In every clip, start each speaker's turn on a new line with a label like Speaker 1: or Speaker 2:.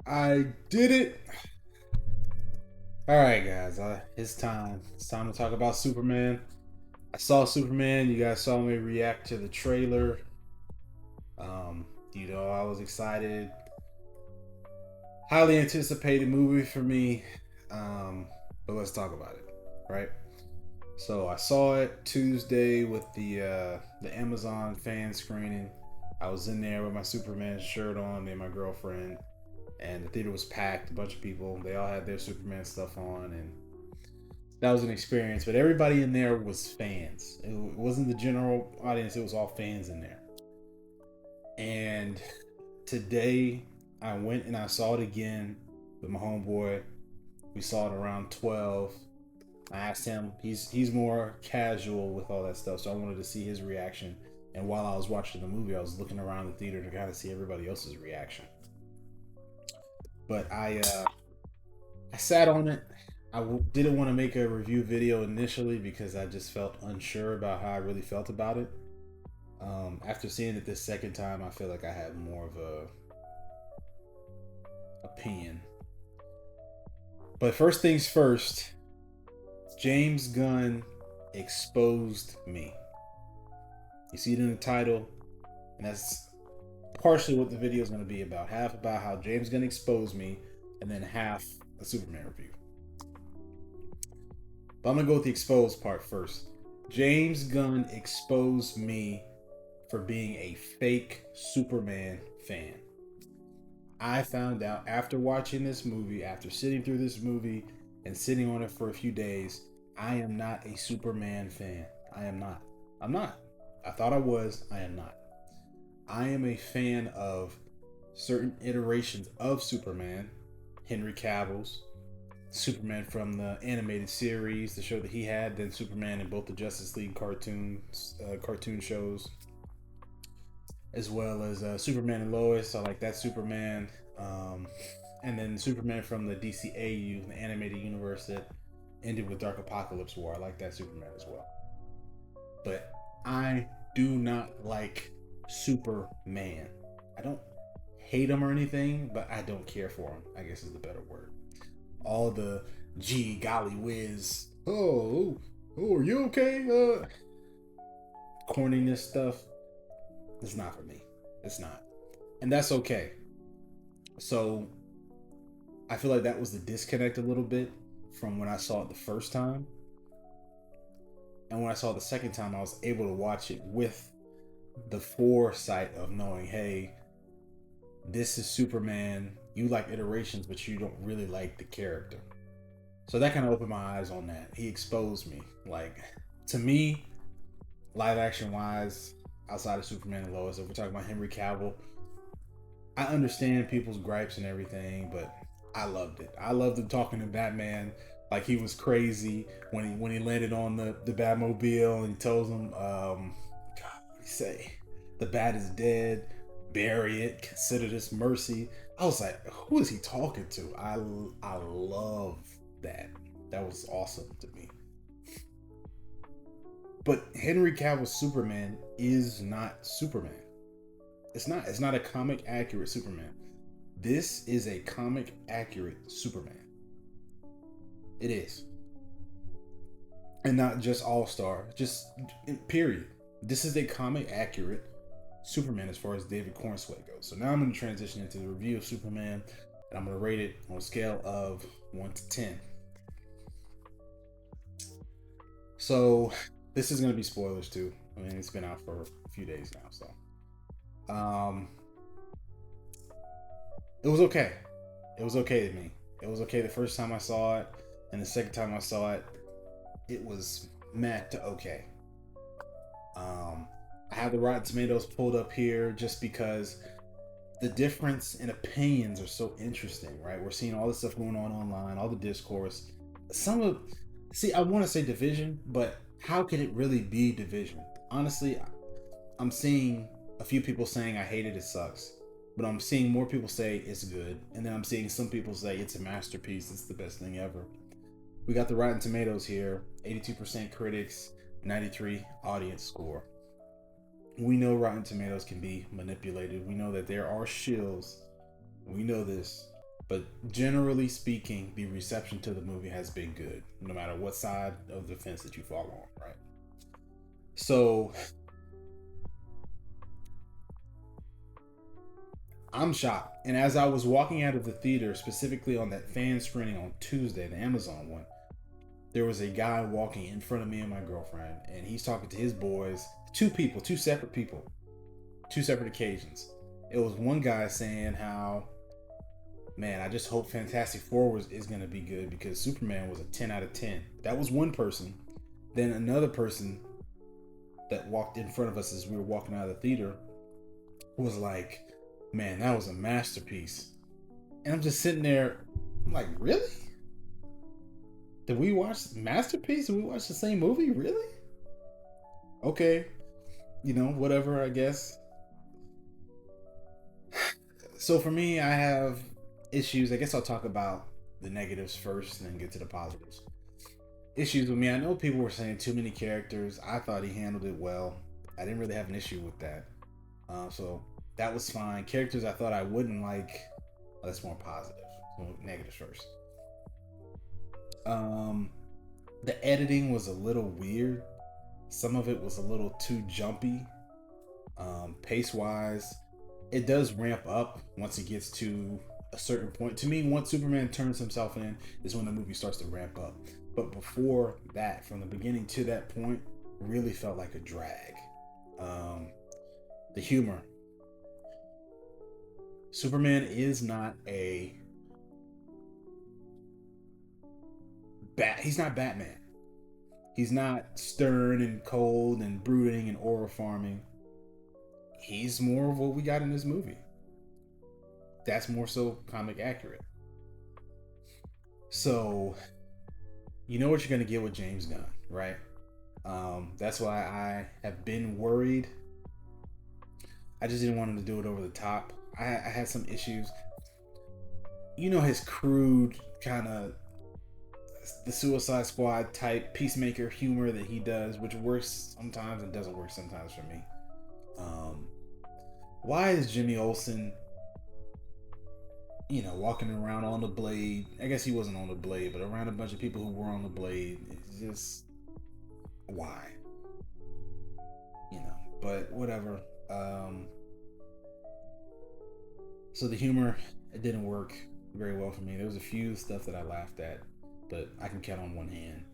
Speaker 1: I did it. All right, guys. It's time. It's time to talk about Superman. I saw Superman. You guys saw me react to the trailer. Um, I was excited. Highly anticipated movie for me. Um, but let's talk about it, right? So I saw it Tuesday with the Amazon fan screening. I was in there with my Superman shirt on, me and my girlfriend, and the theater was packed. A bunch of people. They all had their Superman stuff on, and that was an experience. But everybody in there was fans. It wasn't the general audience. It was all fans in there. And today, I went and I saw it again with my homeboy. We saw it around 12. I asked him. He's more casual with all that stuff, so I wanted to see his reaction. And while I was watching the movie, I was looking around the theater to kind of see everybody else's reaction. But I sat on it. Didn't want to make a review video initially because I just felt unsure about how I really felt about it. After seeing it this second time, I feel like I had more of a opinion. But first things first, James Gunn exposed me. You see it in the title, and that's partially what the video is going to be about. Half about how James Gunn exposed me, and then half a Superman review. But I'm gonna go with the exposed part first. James Gunn exposed me for being a fake Superman fan. I found out after watching this movie, after sitting through this movie and sitting on it for a few days, I am not a Superman fan. I am not. I'm not. I thought I was. I am not. I am a fan of certain iterations of Superman, Henry Cavill's, Superman from the animated series, the show that he had, then Superman in both the Justice League cartoon shows, as well as Superman and Lois. I like that Superman, and then Superman from the DCAU, the animated universe that ended with Dark Apocalypse War. I like that Superman as well. But I do not like Superman. I don't hate him or anything, but I don't care for him, I guess is the better word. All the gee golly whiz, are you okay? Corniness stuff. It's not for me. It's not. And that's okay. So I feel like that was the disconnect a little bit from when I saw it the first time. And when I saw it the second time, I was able to watch it with the foresight of knowing, hey, this is Superman. You like iterations, but you don't really like the character. So that kind of opened my eyes on that. He exposed me. Like, to me, live action wise, outside of Superman and Lois, if we're talking about Henry Cavill, I understand people's gripes and everything, but I loved it. I loved him talking to Batman like he was crazy when he landed on the Batmobile and he tells him, God, what did he say? The Bat is dead. Bury it. Consider this mercy. I was like, who is he talking to? I love that. That was awesome to me. But Henry Cavill's Superman is not Superman. It's not. It's not a comic accurate Superman. This is a comic accurate Superman. It is. And not just All Star, just period. This is a comic accurate Superman as far as David Cornsway goes. So now I'm going to transition into the review of Superman, and I'm going to rate it on a scale of 1 to 10. So this is going to be spoilers too. I mean, it's been out for a few days now, so it was okay. It was okay to me. It was okay the first time I saw it, and the second time I saw it, it was meh to okay. I have the Rotten Tomatoes pulled up here just because the difference in opinions are so interesting, right? We're seeing all this stuff going on online, all the discourse. Some of, see, I want to say division, but how could it really be division? Honestly, I'm seeing a few people saying I hate it, it sucks. But I'm seeing more people say it's good. And then I'm seeing some people say it's a masterpiece, it's the best thing ever. We got the Rotten Tomatoes here, 82% critics, 93 audience score. We know Rotten Tomatoes can be manipulated. We know that there are shills. We know this. But generally speaking, the reception to the movie has been good, no matter what side of the fence that you fall on, right? So I'm shocked. And as I was walking out of the theater, specifically on that fan screening on Tuesday, the Amazon one, there was a guy walking in front of me and my girlfriend, and he's talking to his boys. Two people, two separate people, two separate occasions. It was one guy saying how, man, I just hope Fantastic Four is going to be good because Superman was a 10 out of 10. That was one person. Then another person that walked in front of us as we were walking out of the theater was like, man, that was a masterpiece. And I'm just sitting there, I'm like, really? Did we watch Masterpiece? Did we watch the same movie? Really? Okay. Whatever, I guess. So for me, I have issues. I guess I'll talk about the negatives first and then get to the positives. Issues with me. I know people were saying too many characters. I thought he handled it well. I didn't really have an issue with that. So that was fine. Characters I thought I wouldn't like. Well, that's more positive. So negatives first. The editing was a little weird. Some of it was a little too jumpy. Pace wise, it does ramp up once it gets to a certain point. To me, once Superman turns himself in is when the movie starts to ramp up. But before that, from the beginning to that point, really felt like a drag. The humor. Superman is not he's not Batman. He's not stern and cold and brooding and aura farming. He's more of what we got in this movie. That's more so comic accurate. So, you know what you're going to get with James Gunn, right? That's why I have been worried. I just didn't want him to do it over the top. I had some issues. His crude kind of the Suicide Squad type peacemaker humor that he does, which works sometimes and doesn't work sometimes for me. Why is Jimmy Olsen, walking around on the blade? I guess he wasn't on the blade, but around a bunch of people who were on the blade. It's just, why? But whatever. So the humor, it didn't work very well for me. There was a few stuff that I laughed at, but I can count on one hand.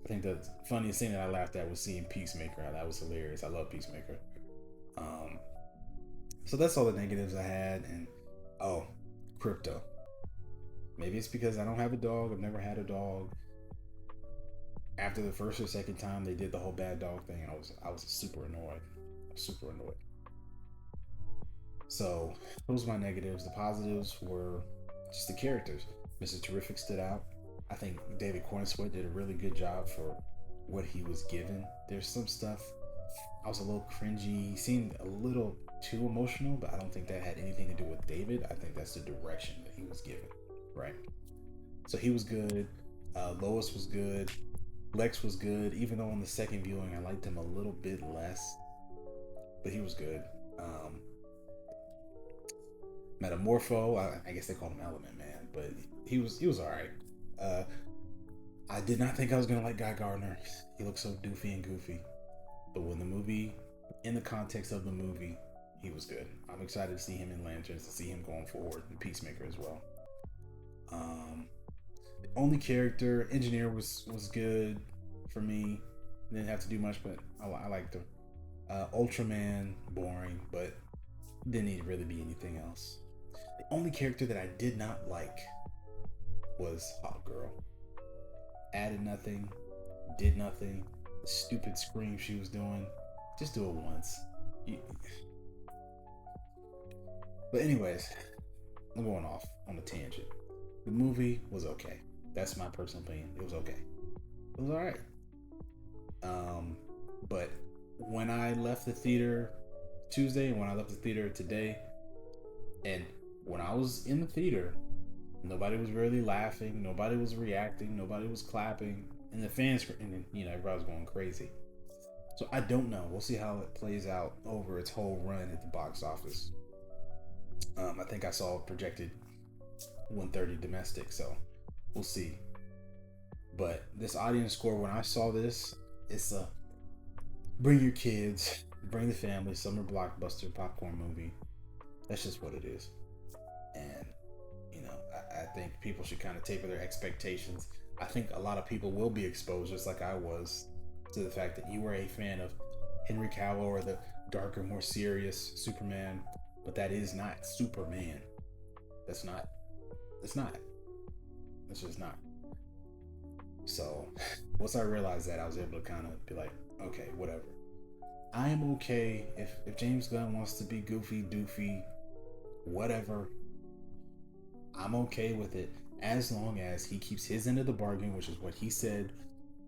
Speaker 1: I think the funniest thing that I laughed at was seeing Peacemaker. That was hilarious. I love Peacemaker. So that's all the negatives I had. And Crypto. Maybe it's because I don't have a dog. I've never had a dog. After the first or second time they did the whole bad dog thing, I was super annoyed. Super annoyed. So those were my negatives. The positives were just the characters. Mr. Terrific stood out. I think David Corenswet did a really good job for what he was given. There's some stuff I was a little cringy. He seemed a little too emotional, but I don't think that had anything to do with David. I think that's the direction that he was given, right? So he was good. Lois was good. Lex was good, even though on the second viewing I liked him a little bit less, but he was good. Metamorpho, I guess they called him Element Man, but he was all right. I did not think I was gonna like Guy Gardner. He looked so doofy and goofy, but when the movie, in the context of the movie, he was good. I'm excited to see him in Lanterns, to see him going forward, and Peacemaker as well. The only character, Engineer, was good for me. Didn't have to do much, but I liked him. Ultraman, boring, but didn't need to really be anything else. The only character that I did not like was Hawkgirl. Added nothing, did nothing. The stupid scream she was doing, just do it once. But anyways, I'm going off on a tangent. The movie was okay. That's my personal opinion. It was okay. It was alright. But when I left the theater Tuesday and when I left the theater today, and when I was in the theater, nobody was really laughing, nobody was reacting, nobody was clapping, and the fans, and everybody was going crazy. So I don't know. We'll see how it plays out over its whole run at the box office. I think I saw projected 130 domestic, so we'll see. But this audience score, when I saw this, it's a bring your kids, bring the family, summer blockbuster popcorn movie. That's just what it is. And I think people should kind of taper their expectations. I think a lot of people will be exposed, just like I was, to the fact that you were a fan of Henry Cavill or the darker, more serious Superman, but that is not Superman. That's not. It's not. It's just not. So once I realized that, I was able to kind of be like, okay, whatever. I am okay if James Gunn wants to be goofy, doofy, whatever. I'm okay with it as long as he keeps his end of the bargain, which is what he said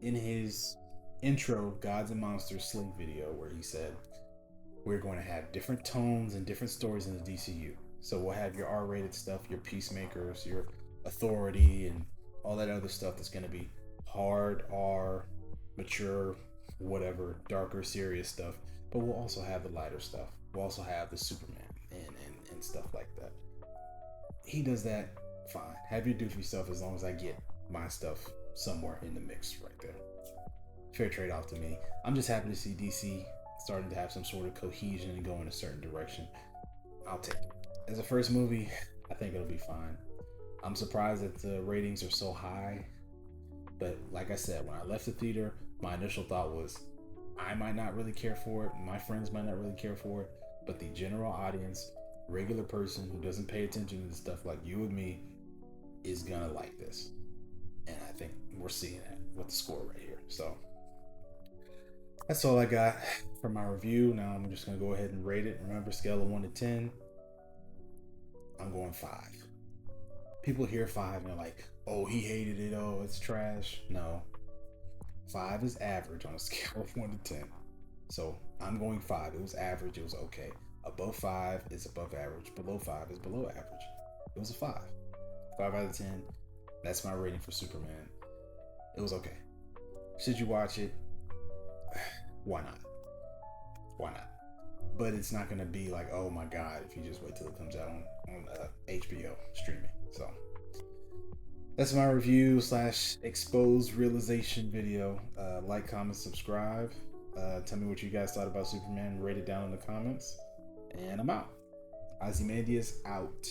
Speaker 1: in his intro Gods and Monsters Slink video, where he said we're going to have different tones and different stories in the DCU. So we'll have your R-rated stuff, your Peacemakers, your Authority, and all that other stuff that's going to be hard R, mature, whatever, darker, serious stuff. But we'll also have the lighter stuff. We'll also have the Superman and stuff like that. He does that, fine. Have your doofy stuff as long as I get my stuff somewhere in the mix right there. Fair trade-off to me. I'm just happy to see DC starting to have some sort of cohesion and go in a certain direction. I'll take it. As a first movie, I think it'll be fine. I'm surprised that the ratings are so high. But like I said, when I left the theater, my initial thought was I might not really care for it. My friends might not really care for it. But the general audience, regular person who doesn't pay attention to stuff like you and me, is gonna like this. And I think we're seeing that with the score right here. So that's all I got for my review. Now I'm just gonna go ahead and rate it. Remember, scale of 1 to 10. I'm going 5. People hear 5 and they're like, oh, he hated it, oh, it's trash. No. 5 is average on a scale of 1 to 10. So I'm going 5. It was average, it was okay. Above 5 is above average. Below 5 is below average. It was a 5. 5 out of 10. That's my rating for Superman. It was okay. Should you watch it? Why not? Why not? But it's not going to be like, oh my God, if you just wait till it comes out on HBO streaming. So that's my review / exposed realization video. Like, comment, subscribe. Tell me what you guys thought about Superman. Rate it down in the comments. And I'm out. Ozymandias out.